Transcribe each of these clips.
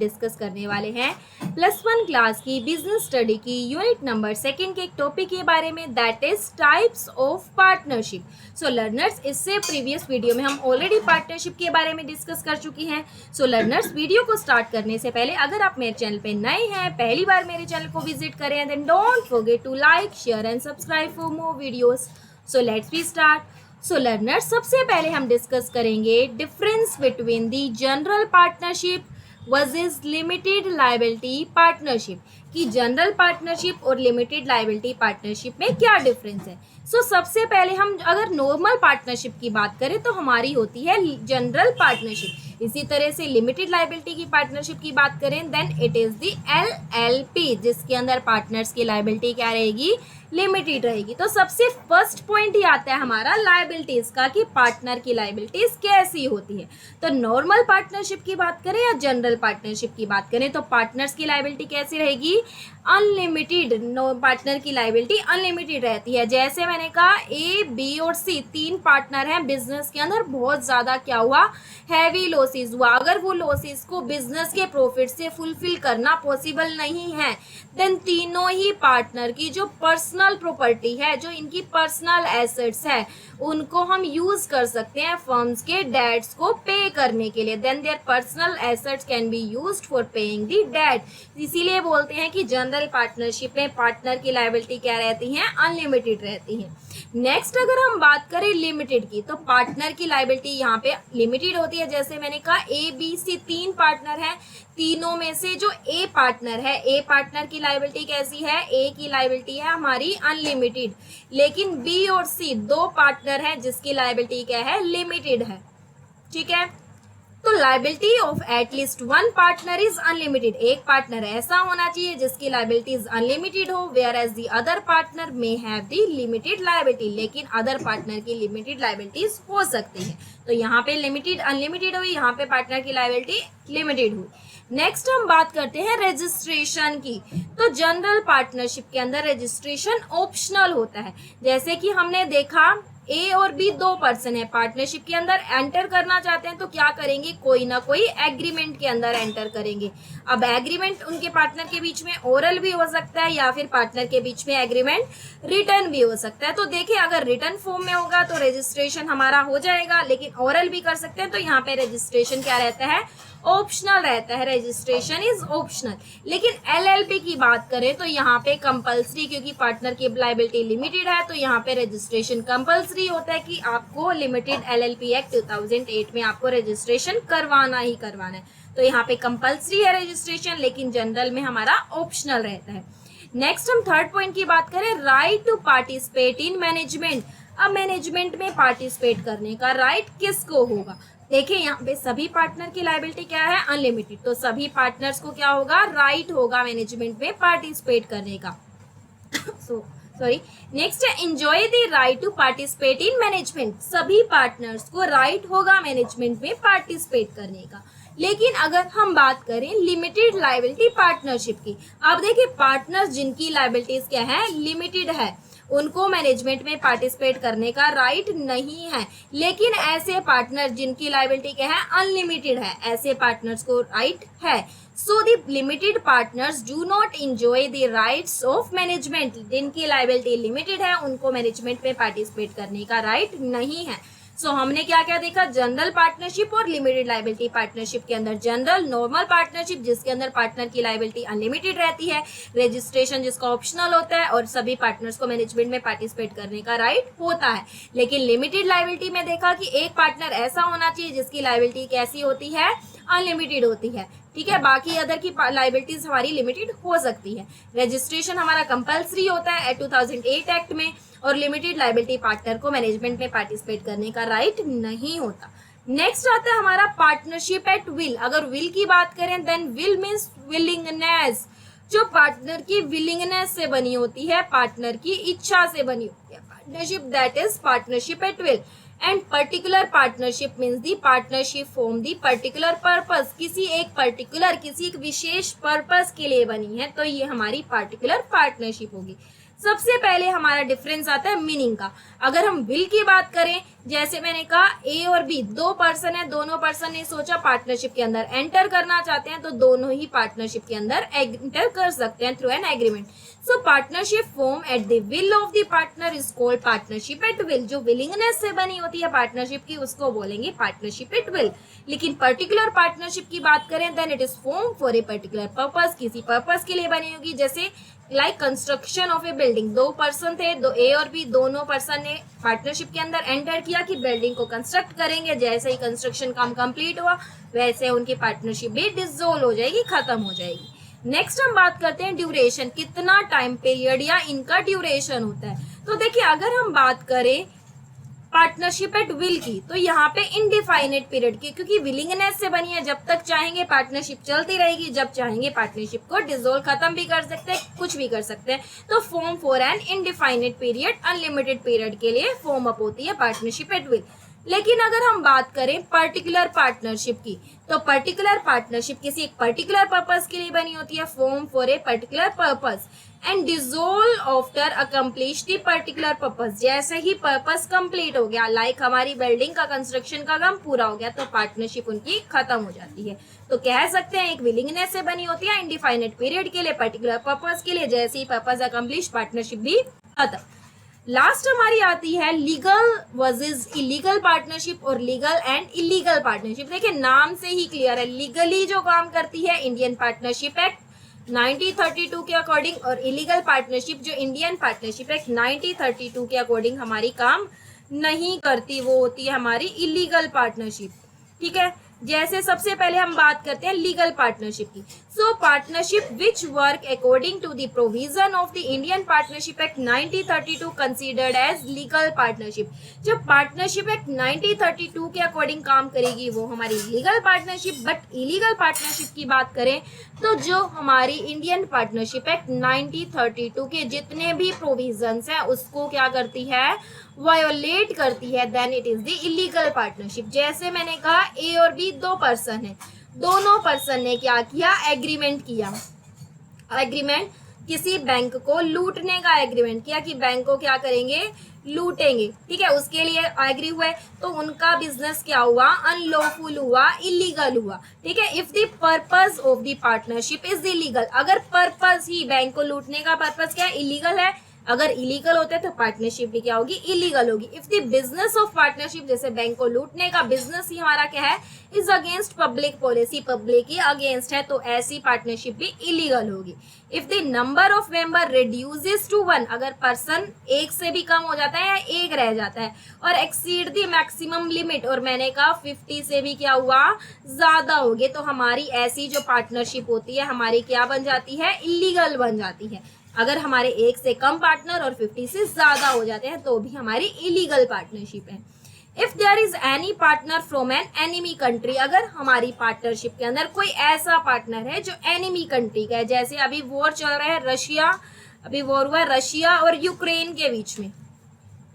Discuss करने वाले हैं +1 क्लास की बिजनेस स्टडी की यूनिट नंबर 2 के एक टॉपिक के बारे में, that is types of partnership. So learners, इससे प्रीवियस वीडियो में हम ऑलरेडी पार्टनरशिप के बारे में डिस्कस कर चुकी हैं। सो लर्नर्स, वीडियो को स्टार्ट करने से पहले अगर आप मेरे चैनल पे नए हैं, पहली बार मेरे चैनल को विजिट करें, then don't forget to like, share and subscribe for more videos. So let's be start. So learners, सबसे पहले हम डिस्कस करेंगे difference between the general partnership versus limited liability partnership, कि जनरल पार्टनरशिप और limited liability partnership में क्या difference है। सो सबसे पहले हम अगर नॉर्मल पार्टनरशिप की बात करें तो हमारी होती है जनरल पार्टनरशिप। इसी तरह से लिमिटेड लायबिलिटी की पार्टनरशिप की बात करें then it is the LLP, जिसके अंदर पार्टनर्स की लायबिलिटी क्या रहेगी, लिमिटेड रहेगी। तो सबसे फर्स्ट पॉइंट ही आता है हमारा लायबिलिटीज का, कि पार्टनर की लायबिलिटीज कैसी होती है। तो नॉर्मल पार्टनरशिप की बात करें या जनरल पार्टनरशिप की बात करें तो पार्टनर्स की लायबिलिटी कैसी रहेगी, अनलिमिटेड। पार्टनर की लायबिलिटी अनलिमिटेड रहती है। जैसे मैंने कहा A, B और C 3 पार्टनर हैं बिजनेस के अंदर, बहुत ज्यादा क्या हुआ, हैवी लॉसेस हुआ। अगर वो लॉसेस को बिजनेस के प्रॉफिट से फुलफिल करना पॉसिबल नहीं है देन तीनों ही पार्टनर की जो पर्सनल प्रॉपर्टी है, जो इनकी पर्सनल एसेट्स है, उनको हम यूज कर सकते हैं फर्म्स के डेट्स को पे करने के लिए। Then their personal assets can be used for paying the debt. इसीलिए बोलते हैं कि जनरल पार्टनरशिप में पार्टनर की लायबिलिटी क्या रहती है, अनलिमिटेड रहती है। नेक्स्ट अगर हम बात करें लिमिटेड की, तो पार्टनर की लायबिलिटी यहाँ पे लिमिटेड होती है। जैसे मैंने कहा A, B, C 3 पार्टनर हैं, तीनों में से जो A पार्टनर है, A पार्टनर की लायबिलिटी कैसी है, A की लायबिलिटी है हमारी अनलिमिटेड। लेकिन B और C 2 पार्टनर हैं जिसकी लायबिलिटी क्या है, लिमिटेड है। ठीक है, तो liability of at least one partner is unlimited. एक पार्टनर ऐसा होना चाहिए जिसकी लायबिलिटीज अनलिमिटेड हो, whereas the other partner may have the limited liability. लेकिन अदर पार्टनर की लिमिटेड लायबिलिटीज हो सकती है। तो यहाँ पे लिमिटेड अनलिमिटेड हुई, यहाँ पे पार्टनर की लायबिलिटी लिमिटेड हुई। नेक्स्ट हम बात करते हैं रजिस्ट्रेशन की। तो जनरल पार्टनरशिप के अंदर रजिस्ट्रेशन ऑप्शनल होता है। जैसे कि हमने देखा A और B 2 पर्सन है पार्टनरशिप के अंदर, एंटर करना चाहते हैं तो क्या करेंगे, कोई ना कोई एग्रीमेंट के अंदर एंटर करेंगे। अब एग्रीमेंट उनके पार्टनर के बीच में ओरल भी हो सकता है या फिर पार्टनर के बीच में एग्रीमेंट रिटर्न भी हो सकता है। तो देखिए, अगर रिटर्न फॉर्म में होगा तो रजिस्ट्रेशन हमारा हो जाएगा, लेकिन ओरल भी कर सकते हैं। तो यहाँ पे रजिस्ट्रेशन क्या रहता है, ऑप्शनल रहता है। Registration is optional. लेकिन LLP की बात करें तो यहाँ पे कंपल्सरी, क्योंकि पार्टनर की लायबिलिटी लिमिटेड है तो यहाँ पे रजिस्ट्रेशन कंपल्सरी होता है कि आपको लिमिटेड LLP एक्ट 2008 में आपको रजिस्ट्रेशन करवाना ही करवाना है। तो यहाँ पे कंपल्सरी है रजिस्ट्रेशन, लेकिन जनरल में हमारा ऑप्शनल रहता है। नेक्स्ट हम थर्ड पॉइंट की बात करें, right to participate in management. अब मैनेजमेंट में पार्टिसिपेट करने का राइट किसको होगा। देखिए, यहाँ पे सभी पार्टनर की लायबिलिटी क्या है, अनलिमिटेड। तो सभी पार्टनर्स को क्या होगा, राइट होगा मैनेजमेंट में पार्टिसिपेट करने का। सॉरी, नेक्स्ट है enjoy the right to participate in management. सभी पार्टनर्स को राइट होगा मैनेजमेंट में पार्टिसिपेट करने का। लेकिन अगर हम बात करें लिमिटेड लायबिलिटी पार्टनरशिप की, अब देखिए पार्टनर्स जिनकी लायबिलिटीज क्या है, लिमिटेड है, उनको मैनेजमेंट में पार्टिसिपेट करने का राइट नहीं है। लेकिन ऐसे पार्टनर जिनकी लायबिलिटी क्या है, अनलिमिटेड है, ऐसे पार्टनर्स को राइट है। So the limited partners do not enjoy the rights of management. जिनकी लायबिलिटी लिमिटेड है उनको मैनेजमेंट में पार्टिसिपेट करने का राइट नहीं है। सो हमने क्या क्या देखा, जनरल पार्टनरशिप और लिमिटेड लायबिलिटी पार्टनरशिप के अंदर जनरल नॉर्मल पार्टनरशिप जिसके अंदर पार्टनर की लायबिलिटी अनलिमिटेड रहती है, रजिस्ट्रेशन जिसका ऑप्शनल होता है, और सभी पार्टनर्स को मैनेजमेंट में पार्टिसिपेट करने का राइट होता है। लेकिन लिमिटेड लायबिलिटी में देखा कि एक पार्टनर ऐसा होना चाहिए जिसकी लायबिलिटी कैसी होती है, अनलिमिटेड होती है। ठीक है, बाकी अदर की लायबिलिटीज हमारी लिमिटेड हो सकती है। रजिस्ट्रेशन हमारा कंपल्सरी होता है 2008 एक्ट में, और लिमिटेड लायबिलिटी पार्टनर को मैनेजमेंट में पार्टिसिपेट करने का राइट नहीं होता। नेक्स्ट आता है हमारा पार्टनरशिप एट विल। अगर विल की बात करें देन विल मीन्स विलिंगनेस, जो पार्टनर की विलिंगनेस से बनी होती है, पार्टनर की इच्छा से बनी होती है partnership, that is partnership at will. And particular partnership means the partnership form the particular purpose, किसी एक विशेष पर्पस के लिए बनी है, तो ये हमारी पार्टिकुलर पार्टनरशिप होगी। सबसे पहले हमारा डिफरेंस आता है मीनिंग का। अगर हम विल की बात करें जैसे मैंने कहा ए और बी दो पर्सन है, दोनों पर्सन ने सोचा पार्टनरशिप के अंदर एंटर करना चाहते हैं तो दोनों ही पार्टनरशिप के अंदर एंटर कर सकते हैं through an agreement. So partnership form at the will of the partner is called partnership at will. जो विलिंगनेस से बनी होती है पार्टनरशिप की उसको बोलेंगे पार्टनरशिप एट विल। लेकिन पर्टिकुलर पार्टनरशिप की बात करें then it is form for a particular purpose, किसी पर्पस के लिए बनी होगी। जैसे like construction of a building, दो पर्सन थे, दो ए और बी, दोनों पर्सन ने पार्टनरशिप के अंदर एंटर किया कि बिल्डिंग को कंस्ट्रक्ट करेंगे। जैसे ही कंस्ट्रक्शन काम कंप्लीट हुआ वैसे उनकी पार्टनरशिप भी डिसॉल्व हो जाएगी, खत्म हो जाएगी। नेक्स्ट हम बात करते हैं ड्यूरेशन, कितना टाइम पीरियड या इनका ड्यूरेशन होता है। तो देखिए अगर हम बात करें पार्टनरशिप एट विल की तो यहाँ पे इनडिफाइनेट पीरियड की, क्योंकि विलिंगनेस से बनी है, जब तक चाहेंगे पार्टनरशिप चलती रहेगी, जब चाहेंगे पार्टनरशिप को डिसॉल्व खत्म भी कर सकते हैं, कुछ भी कर सकते हैं। तो form for an indefinite period, unlimited period के लिए फॉर्म अप होती है पार्टनरशिप एट विल। लेकिन अगर हम बात करें पर्टिकुलर पार्टनरशिप की तो पर्टिकुलर पार्टनरशिप किसी एक पर्टिकुलर पर्पस के लिए बनी होती है, form for a particular purpose and dissolve after accomplish the particular purpose. जैसे ही पर्पस कंप्लीट हो गया, लाइक हमारी बिल्डिंग का कंस्ट्रक्शन का काम पूरा हो गया, तो पार्टनरशिप उनकी खत्म हो जाती है। तो कह सकते हैं एक विलिंगनेस से बनी होती है इनडिफाइनेट पीरियड के लिए, पर्टिकुलर पर्पस के लिए, जैसे ही पर्पस अकम्प्लिश पार्टनरशिप भी खत्म। लास्ट हमारी आती है लीगल वर्सेस इलीगल पार्टनरशिप और लीगल एंड इलीगल पार्टनरशिप। देखिए नाम से ही क्लियर है, लीगली जो काम करती है इंडियन पार्टनरशिप एक्ट 1932 के अकॉर्डिंग, और इलीगल पार्टनरशिप जो इंडियन पार्टनरशिप एक्ट 1932 के अकॉर्डिंग हमारी काम नहीं करती, वो होती है हमारी इलीगल पार्टनरशिप। ठीक है, जैसे सबसे पहले हम बात करते हैं लीगल पार्टनरशिप की। So partnership which work according to the provision of the Indian partnership act 1932 considered as legal partnership. जो पार्टनरशिप एक्ट 1932 के अकॉर्डिंग काम करेगी वो हमारी legal partnership. But illegal partnership की बात करें तो जो हमारी इंडियन पार्टनरशिप एक्ट 1932 के जितने भी प्रोविजंस हैं उसको क्या करती है, वायोलेट करती है, then it is the illegal partnership. जैसे मैंने कहा ए और बी दो पर्सन है, दोनों पर्सन ने क्या किया, एग्रीमेंट किया। एग्रीमेंट किसी बैंक को लूटने का एग्रीमेंट किया कि बैंक को क्या करेंगे, लूटेंगे। ठीक है, उसके लिए एग्री हुए तो उनका बिजनेस क्या हुआ, अनलॉफुल हुआ, इलीगल हुआ। ठीक है, if the purpose of the partnership is illegal, अगर पर्पस ही बैंक को लूटने का पर्पस क्या है, इलीगल है, अगर इलीगल होते हैं तो पार्टनरशिप भी क्या होगी, इलीगल होगी। If the business of partnership, जैसे बैंक को लूटने का बिजनेस ही हमारा क्या है, is against public policy, public ही अगेंस्ट है, तो ऐसी पार्टनरशिप भी इलीगल होगी। If the number of member reduces to 1, अगर पर्सन एक से भी कम हो जाता है या एक रह जाता है, और एक्सीड द मैक्सिमम लिमिट, और मैंने कहा 50 से भी क्या हुआ, ज्यादा हो गए, तो हमारी ऐसी जो पार्टनरशिप होती है हमारी क्या बन जाती है, इलीगल बन जाती है। अगर हमारे एक से कम पार्टनर और 50 से ज्यादा हो जाते हैं तो भी हमारी इलीगल पार्टनरशिप है। If there is any partner from an enemy country, अगर हमारी पार्टनरशिप के अंदर कोई ऐसा पार्टनर है जो एनिमी कंट्री का है, जैसे अभी वॉर चल रहा है रशिया, अभी वॉर हुआ रशिया और यूक्रेन के बीच में।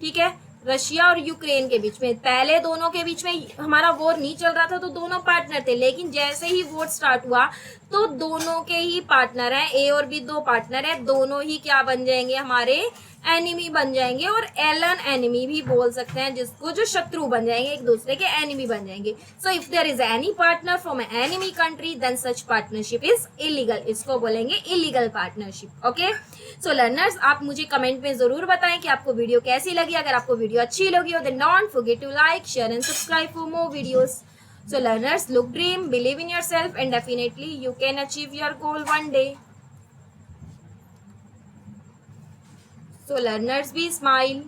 ठीक है, रशिया और यूक्रेन के बीच में, पहले दोनों के बीच में हमारा वॉर नहीं चल रहा था तो दोनों पार्टनर थे, लेकिन जैसे ही वॉर स्टार्ट हुआ तो दोनों के ही पार्टनर हैं, ए और बी दो पार्टनर हैं, दोनों ही क्या बन जाएंगे, हमारे एनिमी बन जाएंगे, और एलन एनिमी भी बोल सकते हैं जिसको, जो शत्रु बन जाएंगे, एक दूसरे के एनिमी बन जाएंगे। So if there is any partner from enemy country then such partnership is illegal, इसको बोलेंगे illegal partnership. Okay, so learners आप मुझे कमेंट में जरूर बताएं कि आपको वीडियो कैसी लगी। अगर आपको वीडियो अच्छी लगी हो then don't forget to like, share and subscribe for more videos. So learners, look, dream, believe in yourself, and definitely you can achieve your goal one day. So learners, be smile.